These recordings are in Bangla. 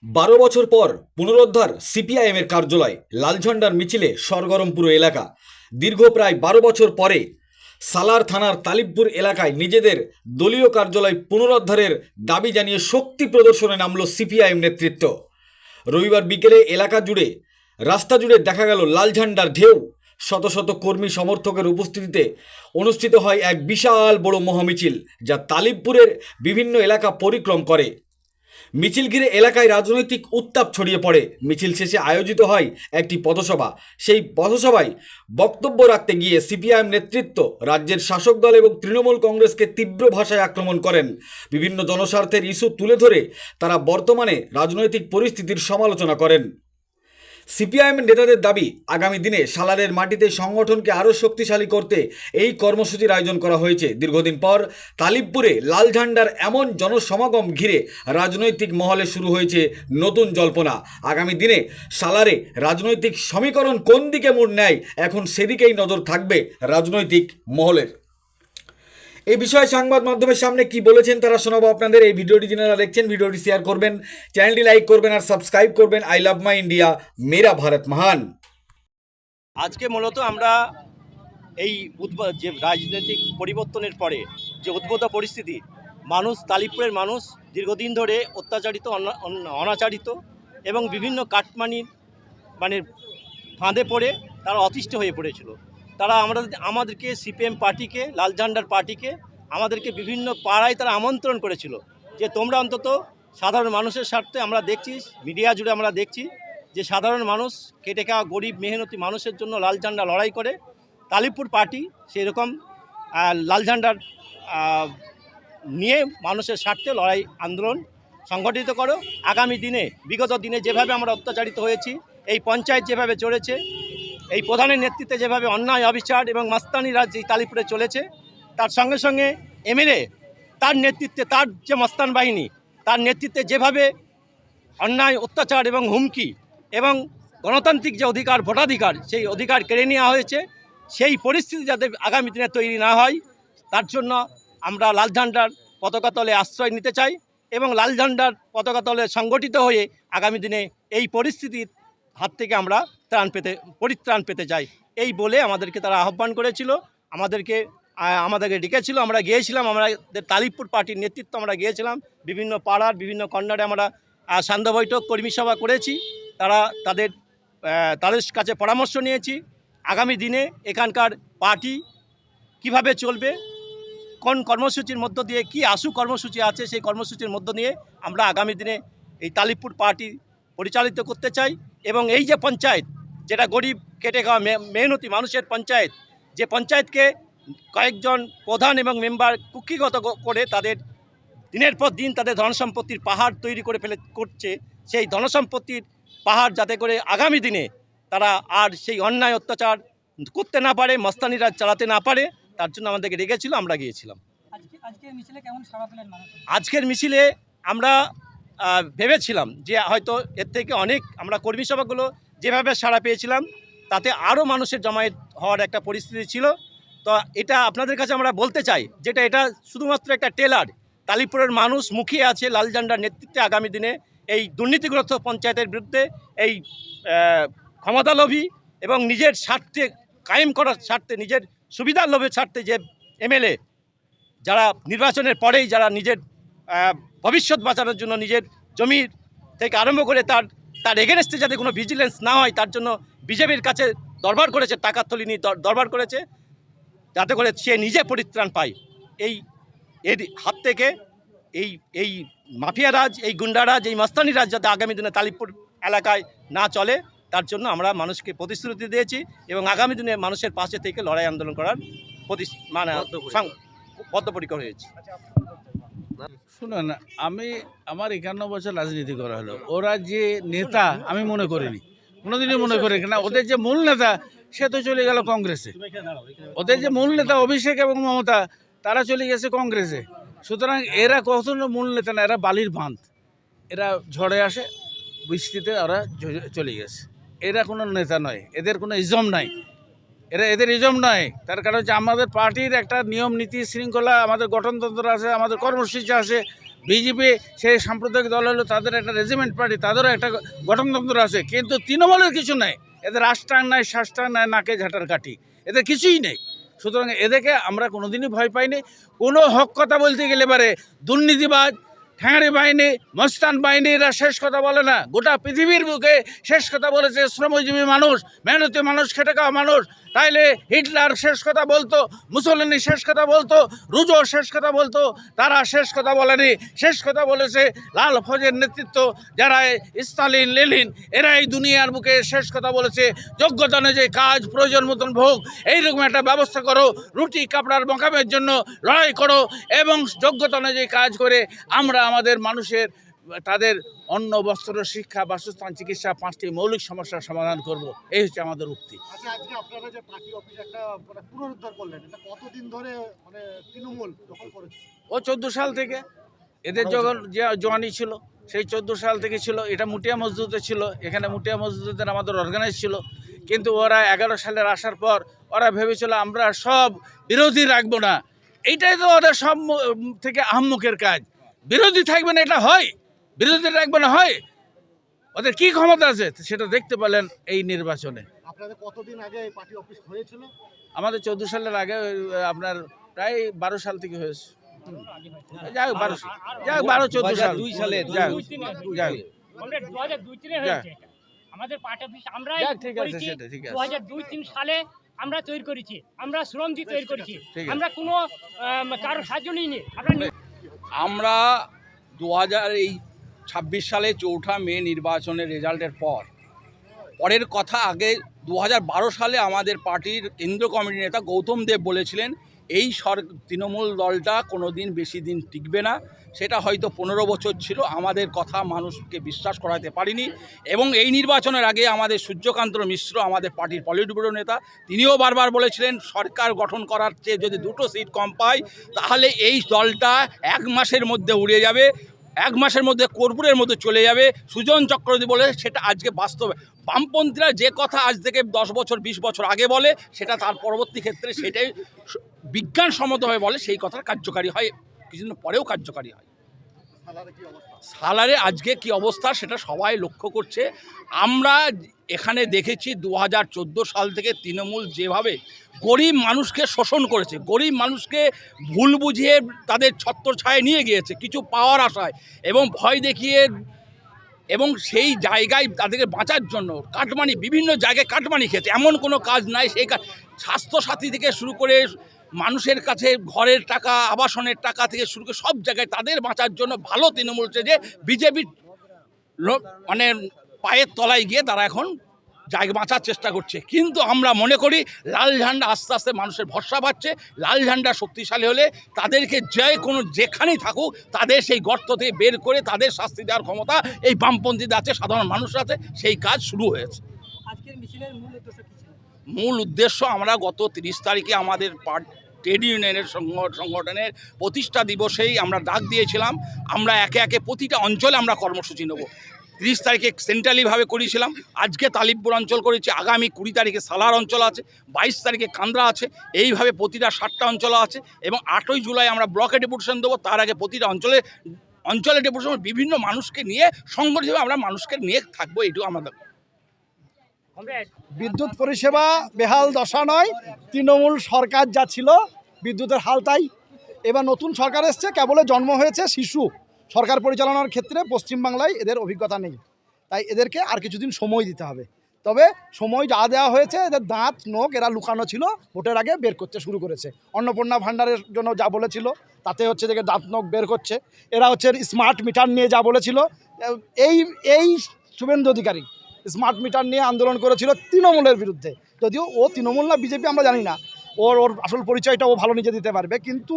12 বছর পর পুনরুদ্ধার সিপিআইএমের কার্যালয়, লাল ঝান্ডার মিছিলে সরগরম পুরো এলাকা। দীর্ঘ প্রায় 12 বছর পরে সালার থানার তালিবপুর এলাকায় নিজেদের দলীয় কার্যালয় পুনরুদ্ধারের দাবি জানিয়ে শক্তি প্রদর্শনে নামল সিপিআইএম নেতৃত্ব। রবিবার বিকেলে এলাকা জুড়ে, রাস্তা জুড়ে দেখা গেল লাল ঝান্ডার ঢেউ। শত শত কর্মী সমর্থকের উপস্থিতিতে অনুষ্ঠিত হয় এক বিশাল বড় মহামিছিল, যা তালিবপুরের বিভিন্ন এলাকা পরিক্রম করে। মিছিল ঘিরে এলাকায় রাজনৈতিক উত্তাপ ছড়িয়ে পড়ে। মিছিল শেষে আয়োজিত হয় একটি পথসভা। সেই পথসভায় বক্তব্য রাখতে গিয়ে সিপিআইএম নেতৃত্ব রাজ্যের শাসক দল এবং তৃণমূল কংগ্রেসকে তীব্র ভাষায় আক্রমণ করেন। বিভিন্ন জনস্বার্থের ইস্যু তুলে ধরে তারা বর্তমানে রাজনৈতিক পরিস্থিতির সমালোচনা করেন। সিপিআইএম নেতাদের দাবি, আগামী দিনে সালারের মাটিতে সংগঠনকে আরও শক্তিশালী করতে এই কর্মসূচির আয়োজন করা হয়েছে। দীর্ঘদিন পর তালিবপুরে লাল ঝান্ডার এমন জনসমাগম ঘিরে রাজনৈতিক মহলে শুরু হয়েছে নতুন জল্পনা। আগামী দিনে সালারে রাজনৈতিক সমীকরণ কোন দিকে মোড় নেয়, এখন সেদিকেই নজর থাকবে রাজনৈতিক মহলের। এই বিষয়ে সংবাদ মাধ্যমের সামনে কি বলেছেন তারা শোনাবো আপনাদের। এই ভিডিওটি যারা দেখছেন, ভিডিওটি শেয়ার করবেন, চ্যানেলটি লাইক করবেন আর সাবস্ক্রাইব করবেন। আই লাভ মাই ইন্ডিয়া, মেরা ভারত মহান। আজকে মূলত আমরা এই যে রাজনৈতিক পরিবর্তনের পরে যে উদ্ভূত পরিস্থিতি, মানুষ, তালিবপুরের মানুষ দীর্ঘদিন ধরে অত্যাচারিত, অনাচারিত এবং বিভিন্ন কাটমানির ফাঁদে পড়ে তারা অতিষ্ঠ হয়ে পড়েছিল। তারা আমাদেরকে সিপিএম পার্টিকে, লাল ঝান্ডার পার্টিকে আমাদেরকে বিভিন্ন পাড়ায় তারা আমন্ত্রণ করেছিল যে তোমরা অন্তত সাধারণ মানুষের স্বার্থে, আমরা দেখছি মিডিয়া জুড়ে আমরা দেখছি যে সাধারণ মানুষ, খেটে খাওয়া গরিব মেহনতি মানুষের জন্য লাল ঝান্ডা লড়াই করে। তালিবপুর পার্টি সেই রকম লাল ঝান্ডার নিয়ে মানুষের স্বার্থে লড়াই আন্দোলন সংগঠিত করো। আগামী দিনে, বিগত দিনে যেভাবে আমরা অত্যাচারিত হয়েছি, এই পঞ্চায়েত যেভাবে চলেছে, এই প্রধানের নেতৃত্বে যেভাবে অন্যায়, অবিচার এবং মাস্তানি রাজ এই তালিবপুরে চলেছে, তার সঙ্গে সঙ্গে এমএলএ তার নেতৃত্বে, তার যে মস্তান বাহিনী, তার নেতৃত্বে যেভাবে অন্যায়, অত্যাচার এবং হুমকি এবং গণতান্ত্রিক যে অধিকার, ভোটাধিকার, সেই অধিকার কেড়ে নেওয়া হয়েছে, সেই পরিস্থিতি যাতে আগামী দিনে তৈরি না হয়, তার জন্য আমরা লাল ঝান্ডার পতাকা তলে আশ্রয় নিতে চাই এবং লাল ঝান্ডার পতাকা তলে সংগঠিত হয়ে আগামী দিনে এই পরিস্থিতির হাত থেকে আমরা পরিত্রাণ পেতে চাই। এই বলে আমাদেরকে তারা আহ্বান করেছিল, আমাদেরকে ডেকেছিল। আমরা গিয়েছিলাম, আমাদের তালিবপুর পার্টির নেতৃত্ব আমরা গিয়েছিলাম, বিভিন্ন পাড়ার বিভিন্ন কর্নারে আমরা সান্ধ্য বৈঠক, কর্মী সভা করেছি। তাদের কাছে পরামর্শ নিয়েছি আগামী দিনে এখানকার পার্টি কিভাবে চলবে, কোন কর্মসূচির মধ্য দিয়ে, কি আশু কর্মসূচি আছে, সেই কর্মসূচির মধ্য দিয়ে আমরা আগামী দিনে এই তালিবপুর পার্টি পরিচালিত করতে চাই। এবং এই যে পঞ্চায়েত, যেটা গরিব খেটে খাওয়া মেহনতি মানুষের পঞ্চায়েত, যে পঞ্চায়েতকে কয়েকজন প্রধান এবং মেম্বার কুক্ষিগত করে তাদের দিনের পর দিন তাদের ধনসম্পত্তির পাহাড় তৈরি করে করছে, সেই ধনসম্পত্তির পাহাড় যাতে করে আগামী দিনে তারা আর সেই অন্যায় অত্যাচার করতে না পারে, মস্তানিরা চালাতে না পারে, তার জন্য আমাদেরকে ডেকেছিল, আমরা গিয়েছিলাম। আজকের মিছিলে আমরা ভেবেছিলাম যে হয়তো এর থেকে অনেক, আমরা কর্মী সভাগুলো যেভাবে সাড়া পেয়েছিলাম তাতে আরও মানুষের জমায়েত হওয়ার একটা পরিস্থিতি ছিল। তো এটা আপনাদের কাছে আমরা বলতে চাই, যেটা এটা শুধুমাত্র একটা টেলার। তালিবপুরের মানুষ মুখিয়ে আছে লাল ঝান্ডার নেতৃত্বে আগামী দিনে এই দুর্নীতিগ্রস্ত পঞ্চায়েতের বিরুদ্ধে, এই ক্ষমতালোভী এবং নিজের স্বার্থে কায়েম করার স্বার্থে, নিজের সুবিধার লোভের স্বার্থে যে এমএলএ, যারা নির্বাচনের পরেই যারা নিজের ভবিষ্যৎ বাঁচানোর জন্য নিজের জমির থেকে আরম্ভ করে তার এগেনস্টে যাতে কোনো ভিজিলেন্স না হয়, তার জন্য বিজেপির কাছে দরবার করেছে, টাকার থলি নিয়ে দরবার করেছে, যাতে করে সে নিজে পরিত্রাণ পায় এর হাত থেকে। এই মাফিয়ারাজ, এই গুন্ডারাজ, এই মাস্তানিরাজ যাতে আগামী দিনে তালিবপুর এলাকায় না চলে, তার জন্য আমরা মানুষকে প্রতিশ্রুতি দিয়েছি এবং আগামী দিনে মানুষের পাশে থেকে লড়াই আন্দোলন করার বদ্ধপরিকর হয়েছি। শুনুন, আমার 51 বছর রাজনীতি করা হলো। ওরা যে নেতা আমি মনে করিনি, কোনোদিনই মনে করি না। ওদের যে মূল নেতা সে তো চলে গেল কংগ্রেসে। ওদের যে মূল নেতা অভিষেক এবং মমতা, তারা চলে গেছে কংগ্রেসে। সুতরাং এরা কখনো মূল নেতা না, এরা বালির বাঁধ। এরা ঝড়ে আসে, বৃষ্টিতে ওরা চলে গেছে। এরা কোনো নেতা নয়, এদের কোনো ইজম নাই, এদের ইজম নয়। তার কারণ হচ্ছে আমাদের পার্টির একটা নিয়ম নীতি শৃঙ্খলা, আমাদের গঠনতন্ত্র আছে, আমাদের কর্মসূচি আছে, বিজেপি সেই সাম্প্রদায়িক দল হলো, তাদের একটা রেজিমেন্ট পার্টি, তাদেরও একটা গঠনতন্ত্র আছে, কিন্তু তৃণমূলের কিছু নেই। এদের রাষ্ট্রাং নাই, শাস্ত্রাং নাই, নাকে ঝাঁটার কাঠি, এদের কিছুই নেই। সুতরাং এদেরকে আমরা কোনোদিনই ভয় পাইনি। কোনো হক কথা বলতে গেলে পারে দুর্নীতিবাজ, ঠ্যাঙারি বাহিনী, মস্তান বাহিনী এরা শেষ কথা বলে না। গোটা পৃথিবীর বুকে শেষ কথা বলেছে শ্রমজীবী মানুষ, মেহনতি মানুষ, খেটে খাওয়া মানুষ। তাইলে হিটলার শেষ কথা বলতো, মুসলিনী শেষ কথা বলতো, রুজো শেষ কথা বলতো, তারা শেষ কথা বলেনি। শেষ কথা বলেছে লাল ফৌজের নেতৃত্ব, যারা স্টালিন, লেনিন, এরা এই দুনিয়ার বুকে শেষ কথা বলেছে। যোগ্যতা অনুযায়ী কাজ, প্রয়োজন মতন ভোগ, এইরকম একটা ব্যবস্থা করো, রুটি কাপড়ার মোকামের জন্য লড়াই করো, এবং যোগ্যতা অনুযায়ী কাজ করে আমরা আমাদের মানুষের তাদের অন্ন, বস্ত্র, শিক্ষা, বাসস্থান, চিকিৎসা, 5টি মৌলিক সমস্যার সমাধান করব। এই হচ্ছে আমাদের উক্তি। আচ্ছা, আজকে আপনারা যে পার্টি অফিস একটা পুনরুদ্ধার করলেন, এটা কতদিন ধরে তৃণমূল দখল করেছে? ও 14 সাল থেকে, এদের যখন যে জওয়ানি ছিল সেই 14 সাল থেকে ছিল। এটা মুটিয়া মসজিদে ছিল, এখানে মুটিয়া মসজিদের আমাদের অর্গানাইজ ছিল। কিন্তু ওরা 11 সালের আসার পর ওরা ভেবেছিল আমরা সব বিরোধী রাখবো না। এইটাই তো ওদের সব থেকে আহম্মুখের কাজ। বিরোধী থাকবে না, এটা হয়? বিরোধী রাখবে না, হয়? ওদের কি ক্ষমতা আছে সেটা দেখতে পেলেন এই নির্বাচনে। আপনাদের কতদিন আগে পার্টি অফিস হয়েছিল? আমাদের 14 সালের আগে আপনার প্রায় 12 সাল থেকে হয়েছে। যাই হোক 12-14 সাল, 2 সালে যাই হোক। আমরা 2002-3 হয়েছে এটা। আমাদের পার্টি অফিস আমরা ঠিক আছে, সেটা ঠিক আছে। 2002-3 সালে আমরা তৈরি করেছি, আমরা শ্রম দিয়ে তৈরি করেছি, ঠিক আছে। আমরা কোনো কারো সাহায্য নিইনি। আমরা 2026 সালে 4 মে নির্বাচনের রেজাল্টের পরের কথা আগে 2012 সালে আমাদের পার্টির কেন্দ্রীয় কমিটির নেতা গৌতম দেব বলেছিলেন এই তৃণমূল দলটা কোনো দিন বেশি দিন টিকবে না। সেটা হয়তো 15 বছর ছিল, আমাদের কথা মানুষকে বিশ্বাস করাতে পারিনি। এবং এই নির্বাচনের আগে আমাদের সূর্যকান্ত মিশ্র, আমাদের পার্টির পলিট ব্যুরো নেতা, তিনিও বারবার বলেছিলেন সরকার গঠন করার চেয়ে যদি 2টো সিট কম পায় তাহলে এই দলটা 1 মাসের মধ্যে উড়ে যাবে, 1 মাসের মধ্যে কর্পূরের মধ্যে চলে যাবে। সুজন চক্রবর্তী বলে সেটা আজকে বাস্তবে। বামপন্থীরা যে কথা আজ থেকে 10 বছর 20 বছর আগে বলে, সেটা তার পরবর্তী ক্ষেত্রে সেটাই বিজ্ঞানসম্মতভাবে বলে, সেই কথার কার্যকারী হয়, কিছুদিন পরেও কার্যকারী হয়। সালারে আজকে কি অবস্থা সেটা সবাই লক্ষ্য করছে। আমরা এখানে দেখেছি 2014 সাল থেকে তৃণমূল যেভাবে গরিব মানুষকে শোষণ করেছে, গরিব মানুষকে ভুল বুঝিয়ে তাদের ছত্রছায়ায় নিয়ে গিয়েছে কিছু পাওয়ার আশায়, এবং ভয় দেখিয়ে, এবং সেই জায়গায় তাদেরকে বাঁচার জন্য কাটমানি, বিভিন্ন জায়গায় কাটমানি খেয়েছে। এমন কোনো কাজ নাই সেই কাজ, স্বাস্থ্যসাথী থেকে শুরু করে মানুষের কাছে ঘরের টাকা, আবাসনের টাকা থেকে শুরু করে সব জায়গায় তাদের বাঁচার জন্য ভালো তৃণমূল যে বিজেপির মানে পায়ের তলায় গিয়ে তারা এখন জায়গা বাঁচার চেষ্টা করছে। কিন্তু আমরা মনে করি লাল ঝান্ডা আস্তে আস্তে মানুষের ভরসা পাচ্ছে। লাল ঝান্ডা শক্তিশালী হলে তাদেরকে যেখানেই থাকুক তাদের সেই গর্ত থেকে বের করে তাদের শাস্তি দেওয়ার ক্ষমতা এই বামপন্থীদের আছে, সাধারণ মানুষের আছে। সেই কাজ শুরু হয়েছে। আজকের মিছিলের মূল উদ্দেশ্য কি ছিল? মূল উদ্দেশ্য, আমরা গত 30 তারিখে আমাদের ট্রেড ইউনিয়নের সংগঠনের প্রতিষ্ঠা দিবসেই আমরা ডাক দিয়েছিলাম, আমরা একে একে প্রতিটা অঞ্চলে আমরা কর্মসূচি নেব। 30 তারিখে সেন্ট্রালিভাবে করেছিলাম, আজকে তালিবপুর অঞ্চল করেছি, আগামী 20 তারিখে সালার অঞ্চল আছে, 22 তারিখে কান্দ্রা আছে, এইভাবে প্রতিটা 7টা অঞ্চল আছে। এবং 8ই জুলাই আমরা ব্লকে ডেপুটেশন দেবো। তার আগে প্রতিটা অঞ্চলে ডেপুটেশন, বিভিন্ন মানুষকে নিয়ে সংগঠিতভাবে আমরা মানুষকে নিয়ে থাকবো, এইটুকু আমাদের। বিদ্যুৎ পরিষেবা বেহাল দশা নয়, তৃণমূল সরকার যা ছিল বিদ্যুতের হাল তাই। এবার নতুন সরকার এসছে, কেবল জন্ম হয়েছে শিশু। সরকার পরিচালনার ক্ষেত্রে পশ্চিমবাংলায় এদের অভিজ্ঞতা নেই, তাই এদেরকে আর কিছুদিন সময় দিতে হবে। তবে সময় যা দেওয়া হয়েছে, এদের দাঁত নোখ এরা লুকানো ছিল, ভোটের আগে বের করতে শুরু করেছে। অন্নপূর্ণা ভাণ্ডারের জন্য যা বলেছিল তাতে হচ্ছে যে দাঁত নোখ বের করছে। এরা হচ্ছে স্মার্ট মিটার নিয়ে যা বলেছিল, এই শুভেন্দু অধিকারী স্মার্ট মিটার নিয়ে আন্দোলন করেছিল তৃণমূলের বিরুদ্ধে। যদিও ও তৃণমূল না বিজেপি আমরা জানি না, ওর আসল পরিচয়টা ও ভালো নিজে দিতে পারবে। কিন্তু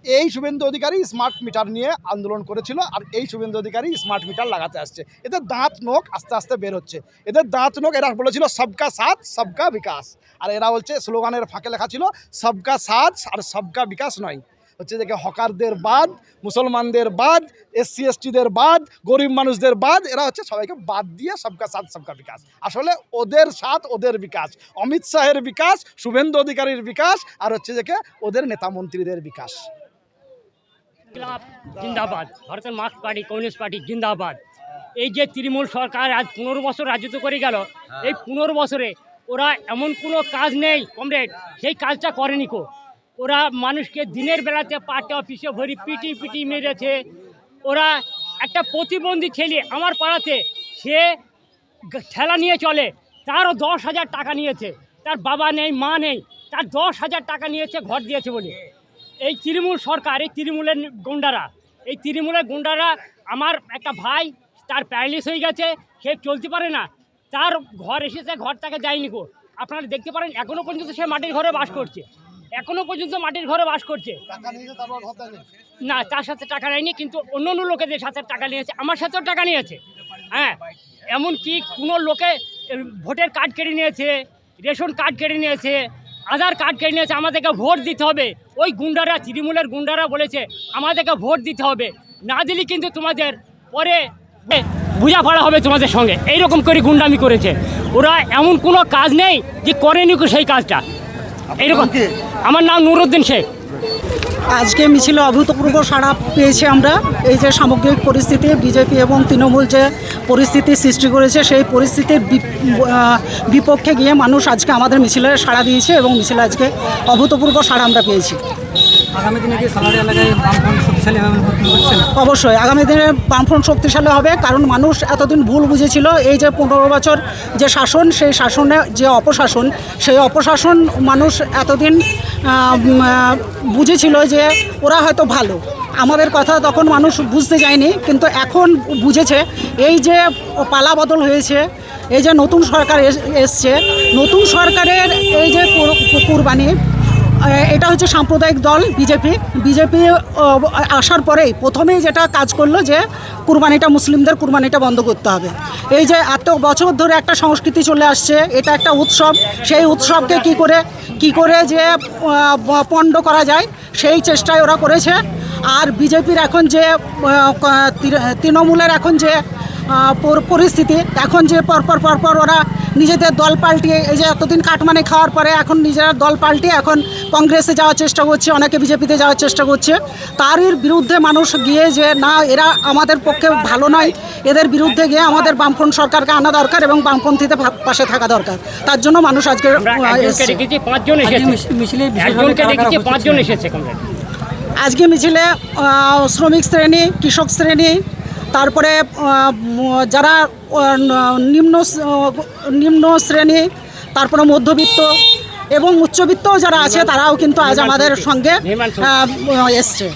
এই শুভেন্দু অধিকারী স্মার্ট মিটার নিয়ে আন্দোলন করেছিল, আর এই শুভেন্দু অধিকারী স্মার্ট মিটার লাগাতে আসছে। এদের দাঁত নোখ আস্তে আস্তে বের হচ্ছে। এদের দাঁত নোখ, এরা বলেছিল সবকা সাথ সবকা বিকাশ, আর এরা হচ্ছে স্লোগানের ফাঁকে লেখা ছিল সবকা সাথ আর সবকা বিকাশ নয়। হচ্ছে যে হকারদের বাদ, মুসলমানদের বাদ, SC STদের বাদ, গরিব মানুষদের বাদ, এরা হচ্ছে সবাইকে বাদ দিয়ে সবকা সাথ সবকা বিকাশ। আসলে ওদের সাথ ওদের বিকাশ, অমিত শাহের বিকাশ, শুভেন্দু অধিকারীর বিকাশ, আর হচ্ছে যে ওদের নেতা মন্ত্রীদের বিকাশ। জিন্দাবাদ, ভারতের মার্ক্স পার্টি, কমিউনিস্ট পার্টি জিন্দাবাদ। এই যে তৃণমূল সরকার আজ 15 বছর রাজত্ব করে গেল, এই 15 বছরে ওরা এমন কোনো কাজ নেই কমরেড, সেই কাজটা করেনি কো। ওরা মানুষকে দিনের বেলাতে পার্টি অফিসে ভরি পিটি মেরেছে। ওরা একটা প্রতিবন্ধী ছেলে আমার পাড়াতে, সে ঠেলা নিয়ে চলে, তারও 10,000 টাকা নিয়েছে। তার বাবা নেই, মা নেই, তার 10,000 টাকা নিয়েছে ঘর দিয়েছে বলে। এই তৃণমূল সরকার, এই তৃণমূলের গুন্ডারা, আমার একটা ভাই, তার প্যারালিস হয়ে গেছে, সে চলতে পারে না, তার ঘর এসেছে, ঘর তাকে দেয়নি গো। আপনারা দেখতে পারেন এখনও পর্যন্ত সে মাটির ঘরে বাস করছে, না তার সাথে টাকা নেয়নি, কিন্তু অন্য লোকেদের সাথে টাকা নিয়েছে, আমার সাথেও টাকা নিয়েছে। হ্যাঁ, এমনকি কোনো লোকে ভোটের কার্ড কেড়ে নিয়েছে, রেশন কার্ড কেড়ে নিয়েছে, আধার কার্ড কেড়ে নিয়েছে। আমাদেরকে ভোট দিতে হবে। ওই গুন্ডারা, তৃণমূলের গুন্ডারা বলেছে আমাদেরকে ভোট দিতে হবে, না দিলে কিন্তু তোমাদের পরে বোঝাপড়া হবে তোমাদের সঙ্গে। এইরকম করে গুন্ডামি করেছে ওরা। এমন কোনো কাজ নেই যে করেনি সেই কাজটা। এইরকম। আমার নাম নুরুদ্দিন শেখ। আজকে মিছিলে অভূতপূর্ব সাড়া পেয়েছি আমরা। এই যে সামগ্রিক পরিস্থিতি, বিজেপি এবং তৃণমূল যে পরিস্থিতি সৃষ্টি করেছে, সেই পরিস্থিতির বিপক্ষে গিয়ে মানুষ আজকে আমাদের মিছিলে সাড়া দিয়েছে এবং মিছিলে আজকে অভূতপূর্ব সাড়া আমরা পেয়েছি। আগামী দিনে কি সালার এলাকায় বামফ্রন্ট শক্তিশালী হবে বলে বলছেন? অবশ্যই আগামী দিনে বামফ্রন্ট শক্তিশালী হবে, কারণ মানুষ এতদিন ভুল বুঝেছিল। এই যে 15 বছর যে শাসন, সেই শাসনে যে অপশাসন, সেই অপশাসন মানুষ এতদিন বুঝেছিল যে ওরা হয়তো ভালো। আমাদের কথা তখন মানুষ বুঝতে যায়নি, কিন্তু এখন বুঝেছে। এই যে পালা বদল হয়েছে, এই যে নতুন সরকার এসছে, নতুন সরকারের এই যে কুরবানি, এটা হচ্ছে সাম্প্রদায়িক দল বিজেপি আসার পরেই প্রথমেই যেটা কাজ করলো যে কুরবানিটা, মুসলিমদের কুরবানিটা বন্ধ করতে হবে। এই যে এত বছর ধরে একটা সংস্কৃতি চলে আসছে, এটা একটা উৎসব, সেই উৎসবকে কি করে যে পণ্ড করা যায়, সেই চেষ্টায় ওরা করেছে। আর বিজেপির এখন যে তৃণমূলের এখন যে পরিস্থিতি, এখন যে পরপর ওরা নিজেদের দল পাল্টিয়ে, এই যে এতদিন কাটমানি খাওয়ার পরে এখন নিজেরা দল পাল্টিয়ে এখন কংগ্রেসে যাওয়ার চেষ্টা করছে, অনেকে বিজেপিতে যাওয়ার চেষ্টা করছে। তারই বিরুদ্ধে মানুষ গিয়ে যে না, এরা আমাদের পক্ষে ভালো নয়, এদের বিরুদ্ধে গিয়ে আমাদের বামফ্রন্ট সরকারকে আনা দরকার এবং বামপন্থীদের পাশে থাকা দরকার। তার জন্য মানুষ আজকে আজকে মিছিলে শ্রমিক শ্রেণী, কৃষক শ্রেণী, তারপরে যারা নিম্ন শ্রেণী, তারপরে মধ্যবিত্ত এবং উচ্চবিত্ত যারা আছে, তারাও কিন্তু আজ আমাদের সঙ্গে এসছে।